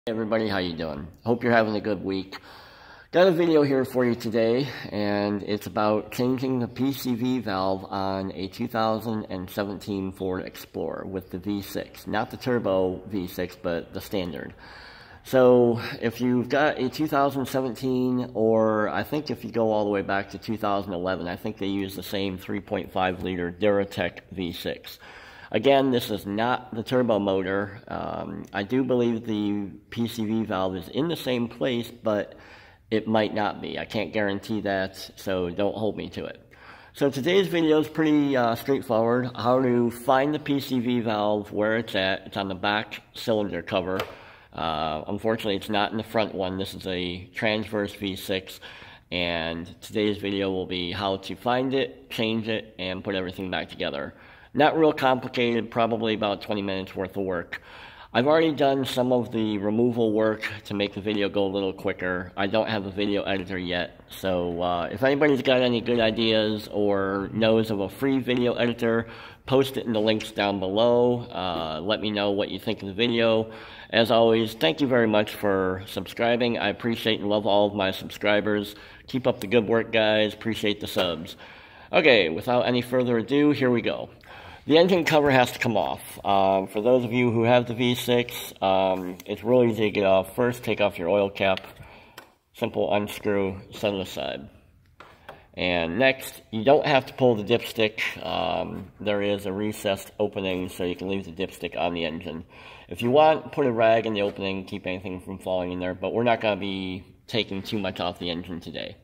Hey everybody, how you doing? Hope you're having a good week. Got a video here for you today, and it's about changing the Pcv valve on a 2017 Ford Explorer with the V6. Not the turbo V6, but the standard. So if you've got a 2017, or I think if you go all the way back to 2011, I think they use the same 3.5 liter Duratec V6. Again, this is not the turbo motor. I do believe the Pcv valve is in the same place, but it might not be. I can't guarantee that, so don't hold me to it. So today's video is pretty straightforward. How to find the Pcv valve, where it's at. It's on the back cylinder cover. Unfortunately, it's not in the front one. This is a transverse V6. And today's video will be how to find it, change it, and put everything back together. Not real complicated, probably about 20 minutes worth of work. I've already done some of the removal work to make the video go a little quicker. I don't have a video editor yet, so if anybody's got any good ideas or knows of a free video editor, post it in the links down below. Let me know what you think of the video. As always, thank you very much for subscribing. I appreciate and love all of my subscribers. Keep up the good work, guys. Appreciate the subs. Okay, without any further ado, here we go. The engine cover has to come off. For those of you who have the V6, it's really easy to get off. First, take off your oil cap. Simple unscrew, set it aside. And next, you don't have to pull the dipstick. There is a recessed opening, so you can leave the dipstick on the engine. If you want, put a rag in the opening, keep anything from falling in there, but we're not going to be taking too much off the engine today.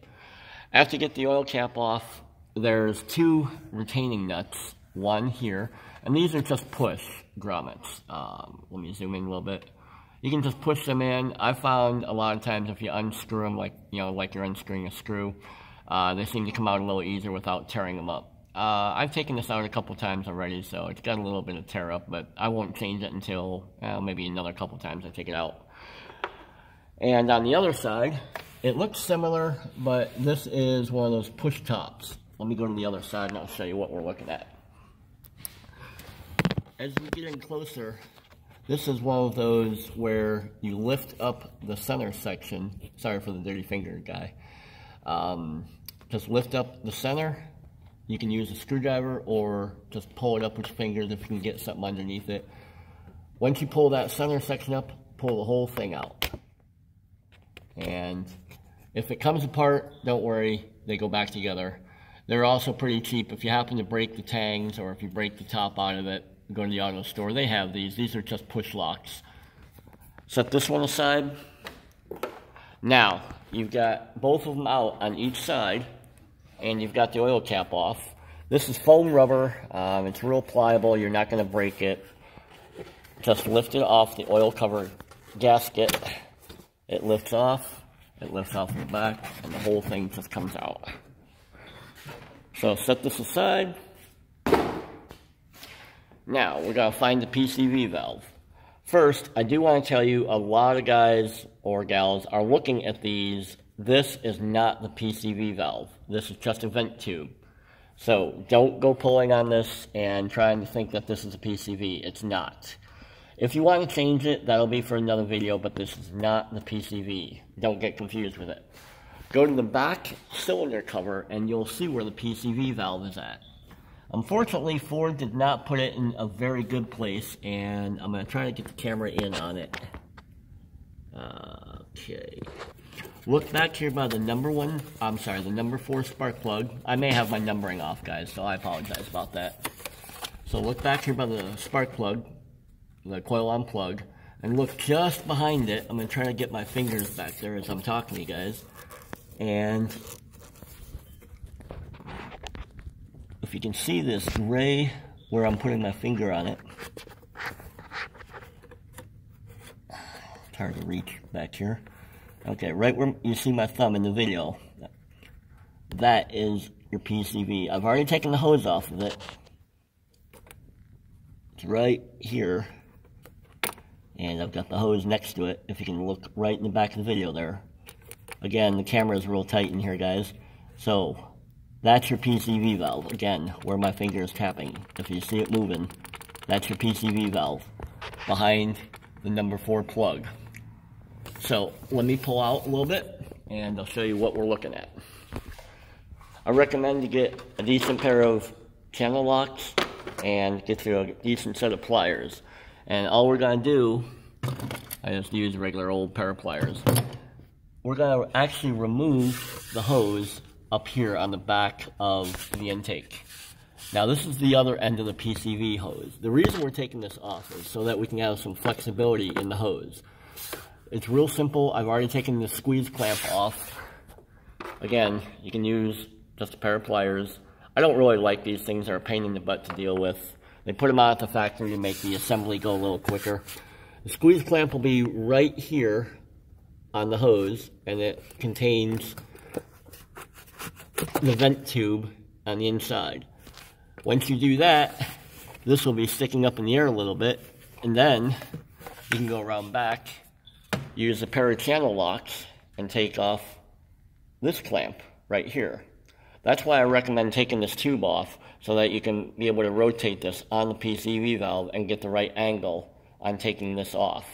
After you get the oil cap off, there's two retaining nuts. One here, and these are just push grommets. Let me zoom in a little bit. You can just push them in. I found a lot of times if you unscrew them, like you're unscrewing a screw, they seem to come out a little easier without tearing them up. I've taken this out a couple times already, so it's got a little bit of tear up, but I won't change it until maybe another couple times I take it out. And on the other side, it looks similar, but this is one of those push tops. Let me go to the other side and I'll show you what we're looking at. As we get in closer, this is one of those where you lift up the center section. Sorry for the dirty finger, guy. Just lift up the center. You can use a screwdriver or just pull it up with your fingers if you can get something underneath it. Once you pull that center section up, pull the whole thing out. And if it comes apart, don't worry, they go back together. They're also pretty cheap. If you happen to break the tangs or if you break the top out of it, go to the auto store, they have these. These are just push locks. Set this one aside. Now, you've got both of them out on each side, and you've got the oil cap off. This is foam rubber. It's real pliable. You're not going to break it. Just lift it off the oil cover gasket. It lifts off. It lifts off the back, and the whole thing just comes out. So set this aside. Now, we're going to find the Pcv valve. First, I do want to tell you, a lot of guys or gals are looking at these. This is not the Pcv valve. This is just a vent tube. So, don't go pulling on this and trying to think that this is a Pcv. It's not. If you want to change it, that'll be for another video, but this is not the Pcv. Don't get confused with it. Go to the back cylinder cover, and you'll see where the Pcv valve is at. Unfortunately, Ford did not put it in a very good place, and I'm going to try to get the camera in on it. Okay. Look back here by the the number 4 spark plug. I may have my numbering off, guys, so I apologize about that. So look back here by the spark plug, the coil-on plug, and look just behind it. I'm going to try to get my fingers back there as I'm talking to you guys. And if you can see this gray where I'm putting my finger on it, it's hard to reach back here. Okay, right where you see my thumb in the video, that is your PCV. I've already taken the hose off of it. It's right here, and I've got the hose next to it, if you can look right in the back of the video there. Again, the camera is real tight in here, guys. So, that's your Pcv valve, again, where my finger is tapping. If you see it moving, that's your Pcv valve, behind the number 4 plug. So let me pull out a little bit and I'll show you what we're looking at. I recommend you get a decent pair of channel locks and get you a decent set of pliers. And all we're going to do, I just use a regular old pair of pliers. We're going to actually remove the hose up here on the back of the intake. Now this is the other end of the PCV hose. The reason we're taking this off is so that we can have some flexibility in the hose. It's real simple. I've already taken the squeeze clamp off. Again, you can use just a pair of pliers. I don't really like these things. They're a pain in the butt to deal with. They put them out at the factory to make the assembly go a little quicker. The squeeze clamp will be right here on the hose, and it contains the vent tube on the inside. Once you do that, this will be sticking up in the air a little bit, and then you can go around back, use a pair of channel locks, and take off this clamp right here. That's why I recommend taking this tube off, so that you can be able to rotate this on the PCV valve and get the right angle on taking this off.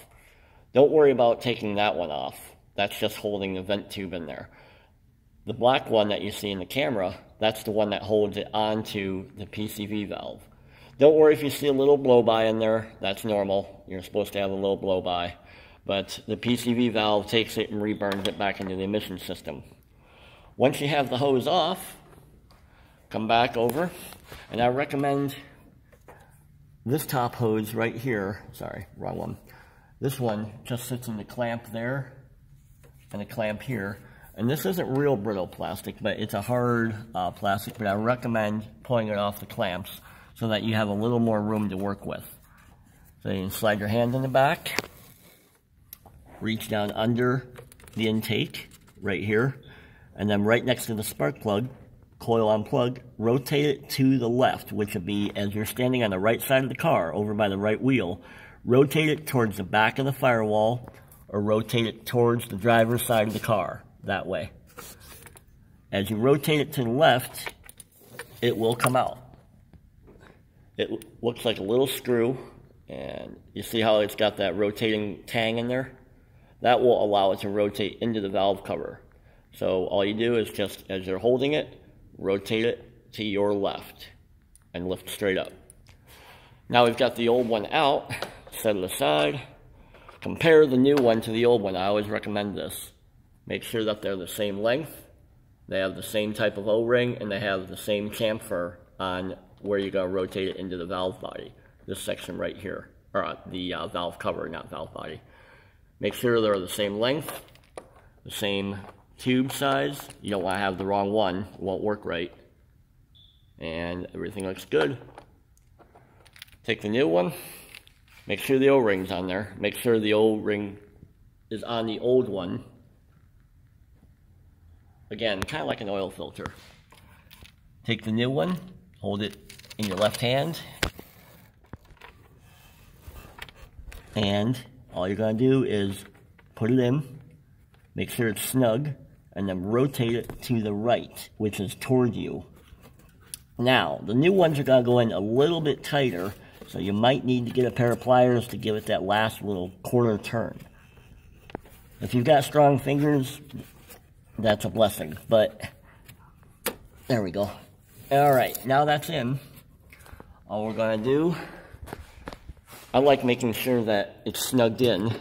Don't worry about taking that one off. That's just holding the vent tube in there. The black one that you see in the camera, that's the one that holds it onto the PCV valve. Don't worry if you see a little blow-by in there. That's normal. You're supposed to have a little blow-by. But the PCV valve takes it and reburns it back into the emission system. Once you have the hose off, come back over, and I recommend this top hose right here. Sorry, wrong one. This one just sits in the clamp there and a clamp here. And this isn't real brittle plastic, but it's a hard plastic, but I recommend pulling it off the clamps so that you have a little more room to work with. So you can slide your hand in the back, reach down under the intake right here, and then right next to the spark plug, coil on plug, rotate it to the left, which would be as you're standing on the right side of the car over by the right wheel. Rotate it towards the back of the firewall or rotate it towards the driver's side of the car, that way. As you rotate it to the left, it will come out. It looks like a little screw, and you see how it's got that rotating tang in there? That will allow it to rotate into the valve cover. So all you do is just, as you're holding it, rotate it to your left and lift straight up. Now we've got the old one out, set it aside. Compare the new one to the old one. I always recommend this. Make sure that they're the same length, they have the same type of O-ring, and they have the same chamfer on where you're going to rotate it into the valve body. This section right here, or the valve cover, not valve body. Make sure they're the same length, the same tube size. You don't want to have the wrong one, it won't work right. And everything looks good. Take the new one, make sure the O-ring's on there, make sure the O-ring is on the old one. Again, kind of like an oil filter. Take the new one, hold it in your left hand, and all you're going to do is put it in, make sure it's snug, and then rotate it to the right, which is toward you. Now, the new ones are going to go in a little bit tighter, so you might need to get a pair of pliers to give it that last little quarter turn. If you've got strong fingers, that's a blessing, but there we go. Alright, now that's in. All we're going to do, I like making sure that it's snugged in.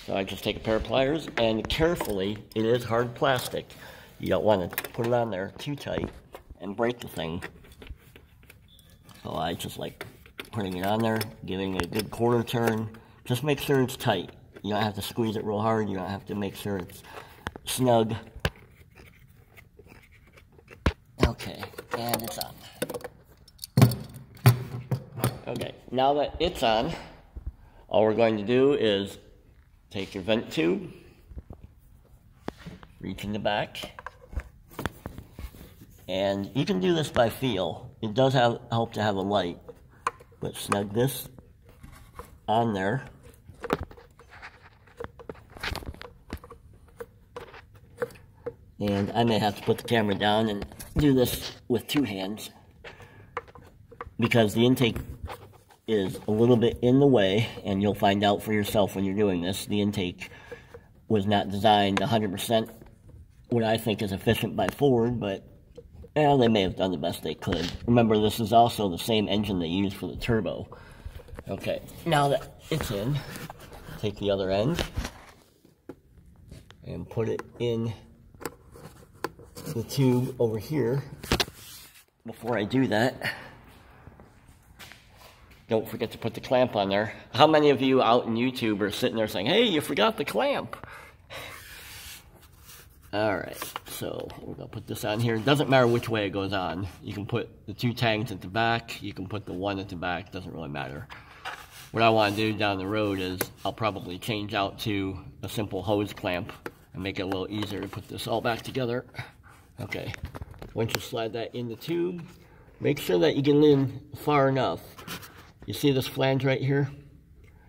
So I just take a pair of pliers and carefully, it is hard plastic. You don't want to put it on there too tight and break the thing. So I just like putting it on there, giving it a good quarter turn. Just make sure it's tight. You don't have to squeeze it real hard. You don't have to make sure it's snug. Okay, and it's on. Okay, now that it's on, all we're going to do is take your vent tube, reach in the back, and you can do this by feel. It does help to have a light, but snug this on there. And I may have to put the camera down and do this with two hands because the intake is a little bit in the way, and you'll find out for yourself when you're doing this. The intake was not designed 100% what I think is efficient by Ford, but they may have done the best they could. Remember, this is also the same engine they used for the turbo. Okay, now that it's in, take the other end and put it in the tube over here. Before I do that, don't forget to put the clamp on there. How many of you out in YouTube are sitting there saying, hey, you forgot the clamp? Alright, so we're going to put this on here. It doesn't matter which way it goes on. You can put the 2 tangs at the back, you can put the one at the back, doesn't really matter. What I want to do down the road is I'll probably change out to a simple hose clamp and make it a little easier to put this all back together. Okay, once you slide that in the tube, make sure that you get it in far enough. You see this flange right here?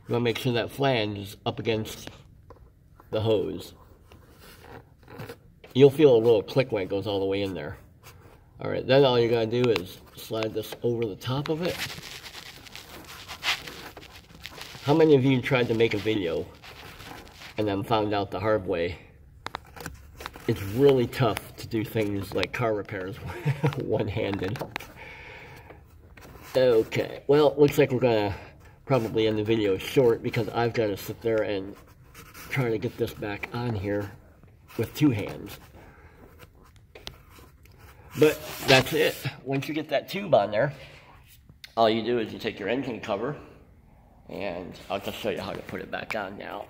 You want to make sure that flange is up against the hose. You'll feel a little click when it goes all the way in there. Alright, then all you gotta do is slide this over the top of it. How many of you tried to make a video and then found out the hard way? It's really tough to do things like car repairs one-handed. Okay, well, looks like we're gonna probably end the video short because I've got to sit there and try to get this back on here with 2 hands. But that's it. Once you get that tube on there, all you do is you take your engine cover, and I'll just show you how to put it back on now.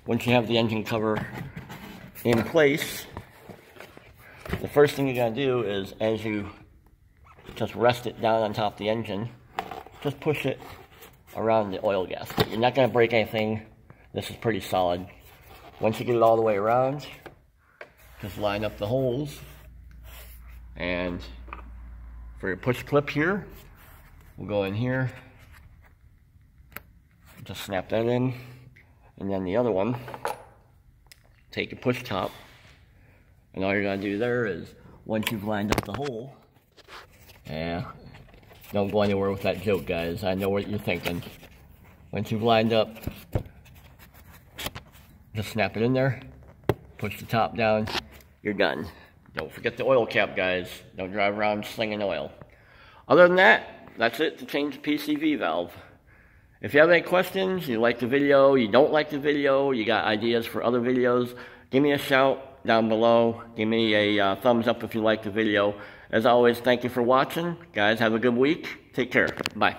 Once you have the engine cover in place, the first thing you're going to do is, as you just rest it down on top of the engine, just push it around the oil gasket. You're not going to break anything. This is pretty solid. Once you get it all the way around, just line up the holes, and for your push clip here, we'll go in here, just snap that in, and then the other one, take your push top, and all you're going to do there is, once you've lined up the hole, don't go anywhere with that joke, guys, I know what you're thinking. Once you've lined up, just snap it in there, push the top down, you're done. Don't forget the oil cap, guys. Don't drive around slinging oil. Other than that, that's it to change the PCV valve. If you have any questions, you like the video, you don't like the video, you got ideas for other videos, give me a shout down below. Give me a thumbs up if you like the video. As always, thank you for watching. Guys, have a good week. Take care. Bye.